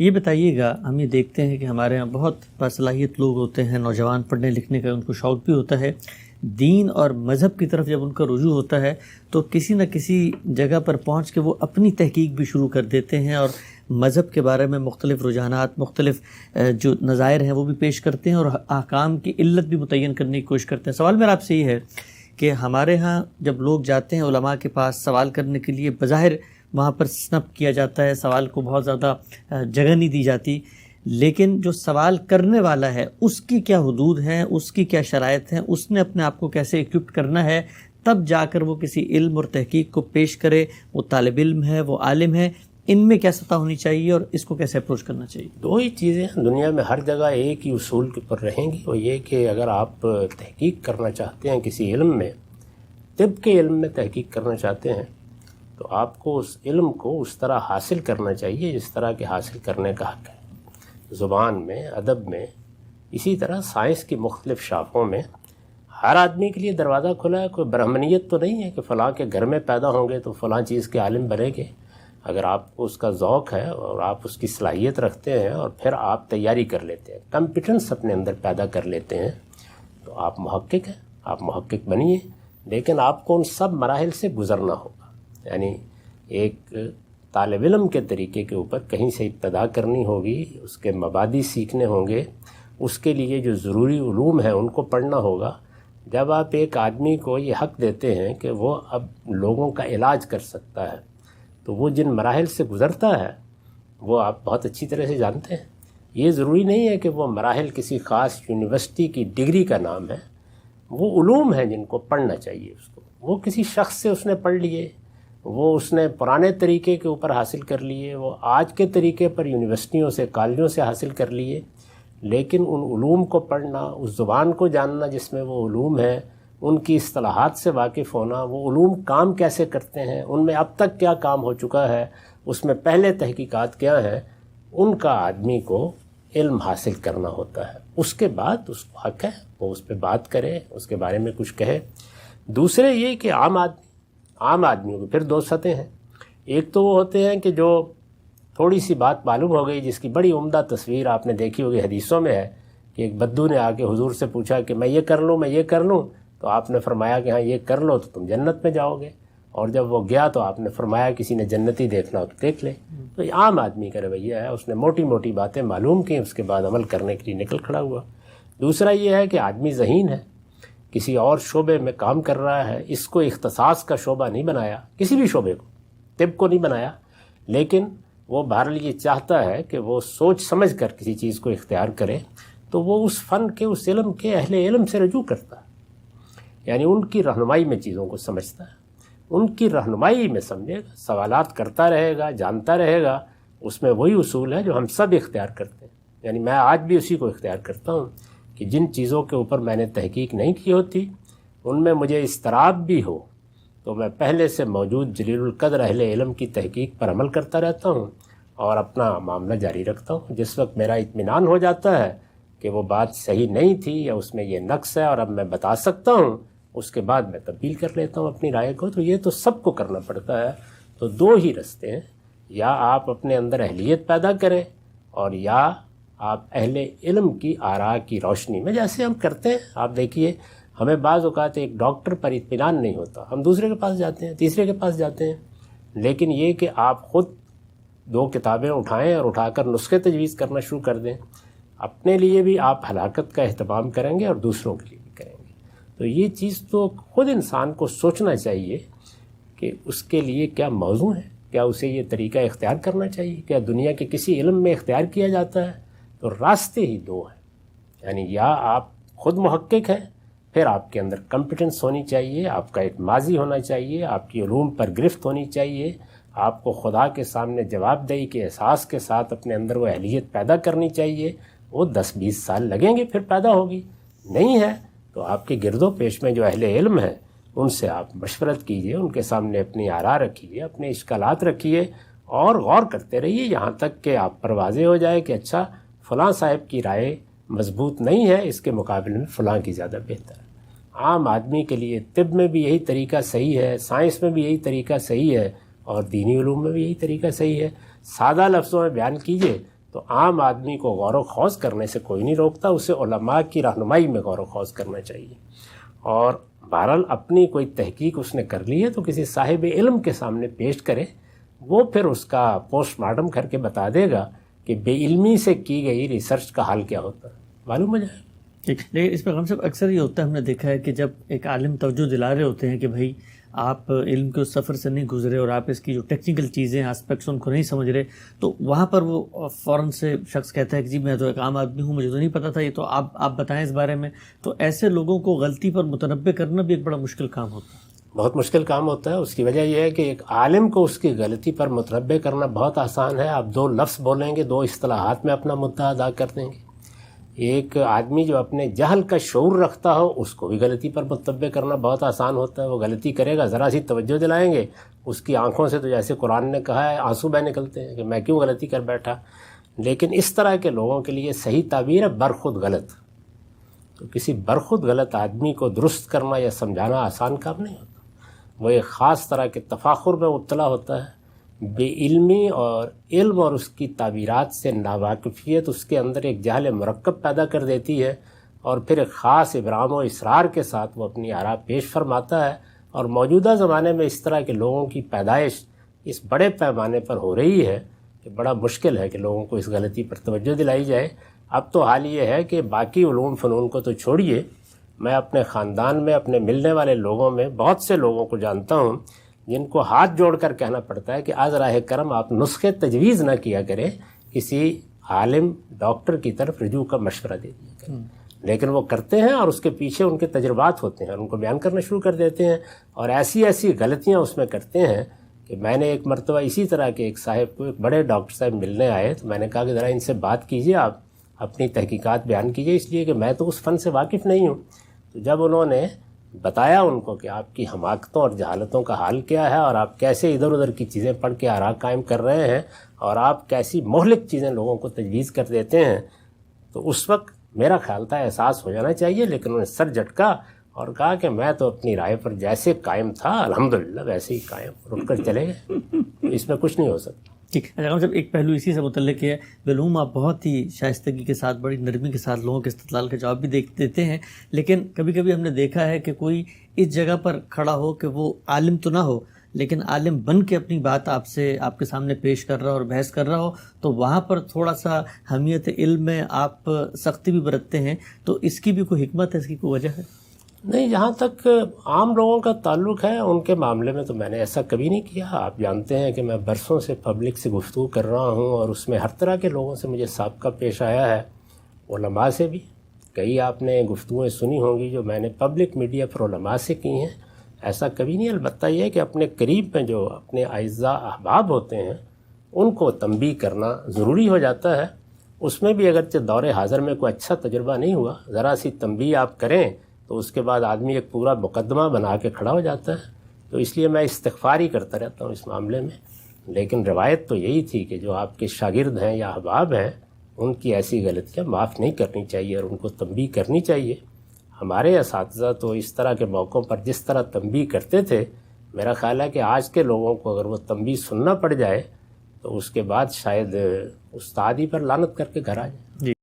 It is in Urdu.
یہ بتائیے گا، ہم یہ دیکھتے ہیں کہ ہمارے ہاں بہت باصلاحیت لوگ ہوتے ہیں، نوجوان پڑھنے لکھنے کا ان کو شوق بھی ہوتا ہے، دین اور مذہب کی طرف جب ان کا رجوع ہوتا ہے تو کسی نہ کسی جگہ پر پہنچ کے وہ اپنی تحقیق بھی شروع کر دیتے ہیں اور مذہب کے بارے میں مختلف رجحانات، مختلف جو نظائر ہیں وہ بھی پیش کرتے ہیں اور احکام کی علت بھی متعین کرنے کی کوشش کرتے ہیں۔ سوال میرا آپ سے یہ ہے کہ ہمارے ہاں جب لوگ جاتے ہیں علماء کے پاس سوال کرنے کے لیے، بظاہر وہاں پر سنپ کیا جاتا ہے، سوال کو بہت زیادہ جگہ نہیں دی جاتی، لیکن جو سوال کرنے والا ہے اس کی کیا حدود ہیں، اس کی کیا شرائط ہیں، اس نے اپنے آپ کو کیسے ایکوپڈ کرنا ہے، تب جا کر وہ کسی علم اور تحقیق کو پیش کرے۔ وہ طالب علم ہے، وہ عالم ہے، ان میں کیا سطح ہونی چاہیے اور اس کو کیسے اپروچ کرنا چاہیے؟ دو ہی چیزیں ہیں دنیا میں، ہر جگہ ایک ہی اصول کے اوپر رہیں گی، وہ یہ کہ اگر آپ تحقیق کرنا چاہتے ہیں کسی علم میں، طب کے علم میں تحقیق کرنا چاہتے ہیں، تو آپ کو اس علم کو اس طرح حاصل کرنا چاہیے جس طرح کے حاصل کرنے کا حق ہے۔ زبان میں، ادب میں، اسی طرح سائنس کی مختلف شاخوں میں ہر آدمی کے لیے دروازہ کھلا ہے۔ کوئی برہمنیت تو نہیں ہے کہ فلاں کے گھر میں پیدا ہوں گے تو فلاں چیز کے عالم بنیں گے۔ اگر آپ کو اس کا ذوق ہے اور آپ اس کی صلاحیت رکھتے ہیں اور پھر آپ تیاری کر لیتے ہیں، کمپیٹنس اپنے اندر پیدا کر لیتے ہیں، تو آپ محقق ہیں، آپ محقق بنیے، لیکن آپ کو ان سب مراحل سے گزرنا ہوگا۔ یعنی ایک طالب علم کے طریقے کے اوپر کہیں سے ابتدا کرنی ہوگی، اس کے مبادی سیکھنے ہوں گے، اس کے لیے جو ضروری علوم ہیں ان کو پڑھنا ہوگا۔ جب آپ ایک آدمی کو یہ حق دیتے ہیں کہ وہ اب لوگوں کا علاج کر سکتا ہے، تو وہ جن مراحل سے گزرتا ہے وہ آپ بہت اچھی طرح سے جانتے ہیں۔ یہ ضروری نہیں ہے کہ وہ مراحل کسی خاص یونیورسٹی کی ڈگری کا نام ہے، وہ علوم ہیں جن کو پڑھنا چاہیے اس کو۔ وہ کسی شخص سے اس نے پڑھ لیے، وہ اس نے پرانے طریقے کے اوپر حاصل کر لیے، وہ آج کے طریقے پر یونیورسٹیوں سے، کالجوں سے حاصل کر لیے، لیکن ان علوم کو پڑھنا، اس زبان کو جاننا جس میں وہ علوم ہے، ان کی اصطلاحات سے واقف ہونا، وہ علوم کام کیسے کرتے ہیں، ان میں اب تک کیا کام ہو چکا ہے، اس میں پہلے تحقیقات کیا ہیں، ان کا آدمی کو علم حاصل کرنا ہوتا ہے۔ اس کے بعد اس کو حق ہے وہ اس پہ بات کرے، اس کے بارے میں کچھ کہے۔ دوسرے یہ کہ عام آدمیوں کو پھر دو سطح ہیں۔ ایک تو وہ ہوتے ہیں کہ جو تھوڑی سی بات معلوم ہو گئی، جس کی بڑی عمدہ تصویر آپ نے دیکھی ہوگی حدیثوں میں ہے، کہ ایک بدو نے آ کے حضور سے پوچھا کہ میں یہ کر لوں، میں یہ کر لوں، تو آپ نے فرمایا کہ ہاں یہ کر لو تو تم جنت میں جاؤ گے، اور جب وہ گیا تو آپ نے فرمایا کسی نے جنتی دیکھنا ہو تو دیکھ لے۔ تو یہ عام آدمی کا رویہ ہے، اس نے موٹی موٹی باتیں معلوم کی، اس کے بعد عمل کرنے کے لیے نکل کھڑا ہوا۔ دوسرا یہ ہے کہ آدمی ذہین ہے، کسی اور شعبے میں کام کر رہا ہے، اس کو اختصاص کا شعبہ نہیں بنایا، کسی بھی شعبے کو، طب کو نہیں بنایا، لیکن وہ بہرحال یہ چاہتا ہے کہ وہ سوچ سمجھ کر کسی چیز کو اختیار کرے، تو وہ اس فن کے، اس علم کے اہل علم سے رجوع کرتا ہے، یعنی ان کی رہنمائی میں چیزوں کو سمجھتا ہے، ان کی رہنمائی میں سمجھے گا، سوالات کرتا رہے گا، جانتا رہے گا۔ اس میں وہی اصول ہے جو ہم سب اختیار کرتے ہیں، یعنی میں آج بھی اسی کو اختیار کرتا ہوں کہ جن چیزوں کے اوپر میں نے تحقیق نہیں کی ہوتی، ان میں مجھے اضطراب بھی ہو، تو میں پہلے سے موجود جلیل القدر اہل علم کی تحقیق پر عمل کرتا رہتا ہوں اور اپنا معاملہ جاری رکھتا ہوں۔ جس وقت میرا اطمینان ہو جاتا ہے کہ وہ بات صحیح نہیں تھی یا اس میں یہ نقص ہے اور اب میں بتا سکتا ہوں، اس کے بعد میں تبدیل کر لیتا ہوں اپنی رائے کو۔ تو یہ تو سب کو کرنا پڑتا ہے۔ تو دو ہی رستے ہیں، یا آپ اپنے اندر اہلیت پیدا کریں، اور یا آپ اہل علم کی آراء کی روشنی میں، جیسے ہم کرتے ہیں۔ آپ دیکھیے، ہمیں بعض اوقات ایک ڈاکٹر پر اطمینان نہیں ہوتا، ہم دوسرے کے پاس جاتے ہیں، تیسرے کے پاس جاتے ہیں، لیکن یہ کہ آپ خود دو کتابیں اٹھائیں اور اٹھا کر نسخے تجویز کرنا شروع کر دیں، اپنے لیے بھی آپ ہلاکت کا اہتمام کریں گے اور دوسروں کے لیے بھی کریں گے۔ تو یہ چیز تو خود انسان کو سوچنا چاہیے کہ اس کے لیے کیا موضوع ہے، کیا اسے یہ طریقہ اختیار کرنا چاہیے، کیا دنیا کے کسی علم میں اختیار کیا جاتا ہے؟ تو راستے ہی دو ہیں، یعنی یا آپ خود محقق ہیں، پھر آپ کے اندر کمپیٹنس ہونی چاہیے، آپ کا ایک ماضی ہونا چاہیے، آپ کی علوم پر گرفت ہونی چاہیے، آپ کو خدا کے سامنے جواب دہی کے احساس کے ساتھ اپنے اندر وہ اہلیت پیدا کرنی چاہیے۔ وہ 10-20 سال لگیں گے، پھر پیدا ہوگی۔ نہیں ہے تو آپ کے گرد و پیش میں جو اہل علم ہیں ان سے آپ مشورت کیجئے، ان کے سامنے اپنی آراء رکھیے، اپنے اشکالات رکھیے اور غور کرتے رہیے، یہاں تک کہ آپ پر واضح ہو جائے کہ اچھا فلاں صاحب کی رائے مضبوط نہیں ہے، اس کے مقابلے میں فلاں کی زیادہ بہتر ہے۔ عام آدمی کے لیے طب میں بھی یہی طریقہ صحیح ہے، سائنس میں بھی یہی طریقہ صحیح ہے، اور دینی علوم میں بھی یہی طریقہ صحیح ہے۔ سادہ لفظوں میں بیان کیجئے تو عام آدمی کو غور و خوض کرنے سے کوئی نہیں روکتا، اسے علماء کی رہنمائی میں غور و خوض کرنا چاہیے. اور بہرحال اپنی کوئی تحقیق اس نے کر لی ہے تو کسی صاحب علم کے سامنے پیش کرے، وہ پھر اس کا پوسٹ مارٹم کر کے بتا دے گا کہ بے علمی سے کی گئی ریسرچ کا حال کیا ہوتا ہے، معلوم ہو جائے. لیکن اس پر ہم سب اکثر یہ ہوتا ہے، ہم نے دیکھا ہے کہ جب ایک عالم توجہ دلا رہے ہوتے ہیں کہ بھائی آپ علم کے اس سفر سے نہیں گزرے اور آپ اس کی جو ٹیکنیکل چیزیں آسپیکٹس ان کو نہیں سمجھ رہے، تو وہاں پر وہ فوراً سے شخص کہتا ہے کہ جی میں تو ایک عام آدمی ہوں، مجھے تو نہیں پتہ تھا، یہ تو آپ بتائیں اس بارے میں. تو ایسے لوگوں کو غلطی پر متنبع کرنا بھی ایک بڑا مشکل کام ہوتا ہے. بہت مشکل کام ہوتا ہے. اس کی وجہ یہ ہے کہ ایک عالم کو اس کی غلطی پر متنبع کرنا بہت آسان ہے. آپ 2 لفظ بولیں گے، 2 اصطلاحات میں اپنا مدعا ادا کر دیں گے. ایک آدمی جو اپنے جہل کا شعور رکھتا ہو، اس کو بھی غلطی پر متنبع کرنا بہت آسان ہوتا ہے. وہ غلطی کرے گا، ذرا سی توجہ دلائیں گے، اس کی آنکھوں سے تو جیسے قرآن نے کہا ہے آنسو بہ نکلتے ہیں کہ میں کیوں غلطی کر بیٹھا. لیکن اس طرح کے لوگوں کے لیے صحیح تعبیر ہے برخود غلط. تو کسی برخود غلط آدمی کو درست کرنا یا سمجھانا آسان کام نہیں ہوتا. وہ ایک خاص طرح کے تفاخر میں مبتلا ہوتا ہے. بے علمی اور علم اور اس کی تعبیرات سے ناواقفیت اس کے اندر ایک جہل مرکب پیدا کر دیتی ہے، اور پھر ایک خاص ابرام و اصرار کے ساتھ وہ اپنی آراء پیش فرماتا ہے. اور موجودہ زمانے میں اس طرح کے لوگوں کی پیدائش اس بڑے پیمانے پر ہو رہی ہے کہ بڑا مشکل ہے کہ لوگوں کو اس غلطی پر توجہ دلائی جائے. اب تو حال یہ ہے کہ باقی علوم فنون کو تو چھوڑیے، میں اپنے خاندان میں اپنے ملنے والے لوگوں میں بہت سے لوگوں کو جانتا ہوں جن کو ہاتھ جوڑ کر کہنا پڑتا ہے کہ از راہ کرم آپ نسخے تجویز نہ کیا کریں، کسی عالم ڈاکٹر کی طرف رجوع کا مشورہ دے دیا کریں. لیکن وہ کرتے ہیں اور اس کے پیچھے ان کے تجربات ہوتے ہیں اور ان کو بیان کرنا شروع کر دیتے ہیں، اور ایسی ایسی غلطیاں اس میں کرتے ہیں کہ میں نے ایک مرتبہ اسی طرح کے ایک صاحب کو، ایک بڑے ڈاکٹر صاحب ملنے آئے، تو میں نے کہا کہ ذرا ان سے بات کیجئے، آپ اپنی تحقیقات بیان کیجئے، اس لیے کہ میں تو اس فن سے واقف نہیں ہوں. تو جب انہوں نے بتایا ان کو کہ آپ کی حماقتوں اور جہالتوں کا حال کیا ہے، اور آپ کیسے ادھر ادھر کی چیزیں پڑھ کے آراء قائم کر رہے ہیں، اور آپ کیسی مہلک چیزیں لوگوں کو تجویز کر دیتے ہیں، تو اس وقت میرا خیال تھا احساس ہو جانا چاہیے. لیکن انہوں نے سر جھٹکا اور کہا کہ میں تو اپنی رائے پر جیسے قائم تھا الحمدللہ ویسے ہی قائم، رک کر چلے گئے. اس میں کچھ نہیں ہو سکتا. ٹھیک ہے. جب ایک پہلو اسی سے متعلق ہے، بالعموم آپ بہت ہی شائستگی کے ساتھ، بڑی نرمی کے ساتھ لوگوں کے استدلال کا جواب بھی دیتے ہیں، لیکن کبھی کبھی ہم نے دیکھا ہے کہ کوئی اس جگہ پر کھڑا ہو کہ وہ عالم تو نہ ہو، لیکن عالم بن کے اپنی بات آپ کے سامنے پیش کر رہا ہو اور بحث کر رہا ہو، تو وہاں پر تھوڑا سا اہمیت علم میں آپ سختی بھی برتتے ہیں. تو اس کی بھی کوئی حکمت ہے، اس کی کوئی وجہ ہے؟ نہیں، جہاں تک عام لوگوں کا تعلق ہے ان کے معاملے میں تو میں نے ایسا کبھی نہیں کیا. آپ جانتے ہیں کہ میں برسوں سے پبلک سے گفتگو کر رہا ہوں، اور اس میں ہر طرح کے لوگوں سے مجھے سابقہ پیش آیا ہے، علماء سے بھی. کئی آپ نے گفتگویں سنی ہوں گی جو میں نے پبلک میڈیا پر علماء سے کی ہیں. ایسا کبھی نہیں. البتہ یہ ہے کہ اپنے قریب میں جو اپنے اعزاء احباب ہوتے ہیں ان کو تنبیہ کرنا ضروری ہو جاتا ہے. اس میں بھی اگرچہ دور حاضر میں کوئی اچھا تجربہ نہیں ہوا، ذرا سی تنبیہ آپ کریں تو اس کے بعد آدمی ایک پورا مقدمہ بنا کے کھڑا ہو جاتا ہے. تو اس لیے میں استغفار ہی کرتا رہتا ہوں اس معاملے میں. لیکن روایت تو یہی تھی کہ جو آپ کے شاگرد ہیں یا احباب ہیں ان کی ایسی غلطیاں معاف نہیں کرنی چاہیے اور ان کو تنبیہ کرنی چاہیے. ہمارے اساتذہ تو اس طرح کے موقعوں پر جس طرح تنبیہ کرتے تھے، میرا خیال ہے کہ آج کے لوگوں کو اگر وہ تنبیہ سننا پڑ جائے تو اس کے بعد شاید استاد ہی پر لعنت کر کے گھر آ جائے.